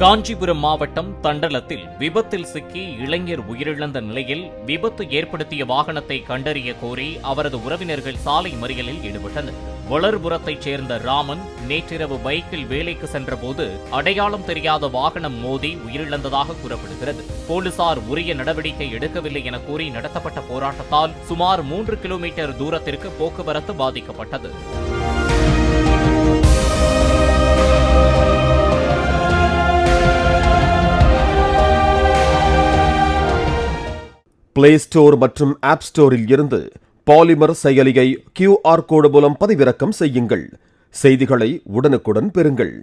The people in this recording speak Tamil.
காஞ்சிபுரம் மாவட்டம் தண்டலத்தில் விபத்தில் சிக்கி இளைஞர் உயிரிழந்த நிலையில் விபத்து ஏற்படுத்திய வாகனத்தை கண்டறிய கோரி அவரது உறவினர்கள் சாலை மறியலில் ஈடுபட்டனர். வளர்புரத்தைச் சேர்ந்த ராமன் நேற்றிரவு பைக்கில் வேலைக்கு சென்றபோது அடையாளம் தெரியாத வாகனம் மோதி உயிரிழந்ததாக கூறப்படுகிறது. போலீசார் உரிய நடவடிக்கை எடுக்கவில்லை என கூறி நடத்தப்பட்ட போராட்டத்தால் சுமார் 3 கிலோமீட்டர் தூரத்திற்கு போக்குவரத்து பாதிக்கப்பட்டது. பிளே ஸ்டோர் மற்றும் ஆப் ஸ்டோரில் இருந்து பாலிமர் செயலியை QR கோடு மூலம் பதிவிறக்கம் செய்யுங்கள். செய்திகளை உடனுக்குடன் பெறுங்கள்.